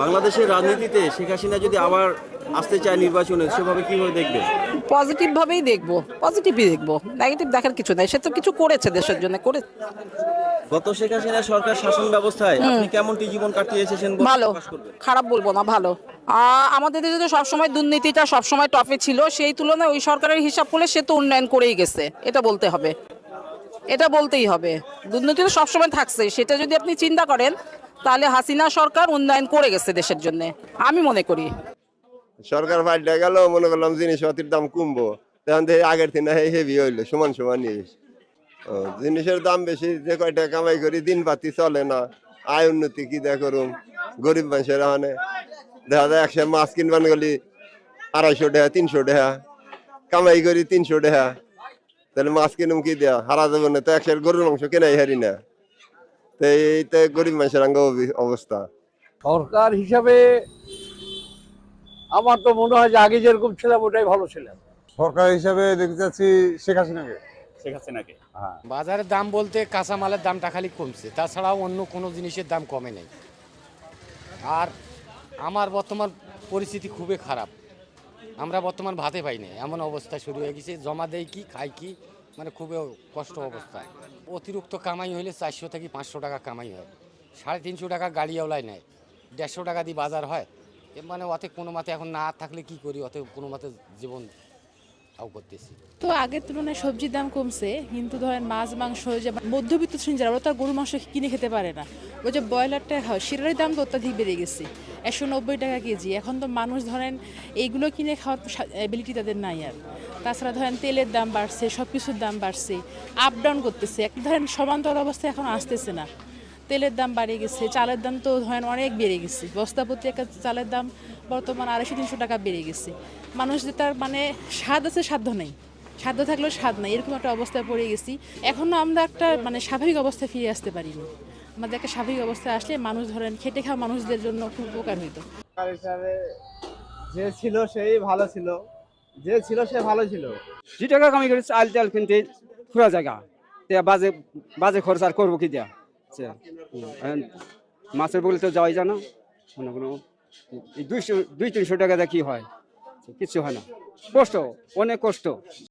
বাংলাদেশের রাজনীতিতে শেখ হাসিনা যদি আবার আসতে চায় নির্বাচনে, সেভাবে কিভাবে দেখবেন? পজিটিভ ভাবেই দেখবো, পজিটিভই দেখবো, নেগেটিভ দেখার কিছু নাই। সে তো কিছু করেছে দেশের জন্য, করে গত শেখ হাসিনা সরকার শাসন ব্যবস্থায় আপনি কেমনটি জীবন কাটিয়ে এসেছেন বলে ভালো, প্রকাশ করবেন? খারাপ বলবো না, ভালো। আমাদের দেশে তো সবসময় দুর্নীতিটা সবসময় টপে ছিল, সেই তুলনায় ওই সরকারের হিসাব করলে সে তো উন্নয়ন করেই গেছে, এটা বলতে হবে, এটা বলতেই হবে। দুর্নীতি তো সবসময় থাকছে, সেটা যদি আপনি চিন্তা করেন তাহলে হাসিনা সরকার উন্নয়ন করে গেছে দেশের জন্য, আমি মনে করি। সরকার পাল্টে গেল, মনে করলাম জিনিসপাতির দাম কমবো, তখন থেকে আগের থেকে হেভি হইলো, সমান সমান জিনিসের দাম বেশি, যে কয়টা কামাই করি দিন পাতি চলে না, আয় উন্নতি কি দেখ করুম। গরিব মানুষের মানে দেখা যায় 100 মাছ কিনবান গেলি 250 টাকা 300 টাকা, কামাই করি 300 টাকা, তাহলে মাছ কিনুম কি দেয়া, হারা যাবে না তো 100 গরুর মাংস কেনাই হারি না। তো এইটা গরিব মানুষের অবস্থা। সরকার হিসাবে আমার তো মনে হয় যে আগে যেরকম ছিলাম ওটাই ভালো ছিলাম। সরকার হিসাবে দেখতে চাচ্ছি শেখ হাসিনাকে। শেখ হাসিনাকে। বাজারের দাম বলতে কাঁচামালের দামটা খালি কমছে, তাছাড়াও অন্য কোনো জিনিসের দাম কমে নেই। আর আমার বর্তমান পরিস্থিতি খুবই খারাপ, আমরা বর্তমান ভাতে পাই না, এমন অবস্থা শুরু হয়ে গেছে। জমা দেই কি খাই কি, মানে খুবই কষ্ট অবস্থায়। অতিরিক্ত কামাই হইলে 400 থেকে 500 টাকা কামাই হয়, 350 টাকা গাড়িওয়ালায় নেয়, 150 টাকা দিয়ে বাজার হয়। মানে অতে কোনো মতে এখন না থাকলে কি করি, অতে কোনো মতে জীবন তাও করতেছি। তো আগের তুলনায় সবজির দাম কমছে, কিন্তু ধরেন মাছ মাংস যে মধ্যবিত্ত শ্রেণী যারা, ওরা তো আর গরু মাংস কিনে খেতে পারে না। ওই যে ব্রয়লারটা হয়, সেটার দাম তো অত্যাধিক বেড়ে গেছে, 190 টাকা কেজি। এখন তো মানুষ ধরেন এইগুলো কিনে খাওয়ার এবিলিটি তাদের নাই আর। তাছাড়া ধরেন তেলের দাম বাড়ছে, সব কিছুর দাম বাড়ছে, আপ ডাউন করতেছে, একটা ধরেন সমান্তরাল অবস্থা এখন আসতেছে না। তেলের দাম বাড়ে গেছে, চালের দাম তো ধরেন অনেক বেড়ে গেছে, বস্তাপতি একটা চালের দাম বর্তমান 250-300 টাকা বেড়ে গেছে। মানুষ যে তার মানে স্বাদ আছে, সাধ্য নেই, সাধ্য থাকলেও স্বাদ নাই, এরকম একটা অবস্থায় পড়ে গেছি। এখনও আমরা একটা মানে স্বাভাবিক অবস্থায় ফিরে আসতে পারিনি। আমাদের একটা স্বাভাবিক অবস্থায় আসলে মানুষ ধরেন খেটে খাওয়া মানুষদের জন্য খুব উপকার হইতো। যে ছিল সেই ভালো ছিল, যে ছিল সে ভালো ছিল। 2 টাকা কামাই করে চাল তেল কিনতে পুরা জায়গা, বাজে বাজে খরচ আর করবো কি দেয়া। মাছের বলে তো যাওয়াই যায় না, কোনো কোনো 200-300 টাকা দিয়ে কি হয়, কিছু হয় না, কষ্ট, অনেক কষ্ট।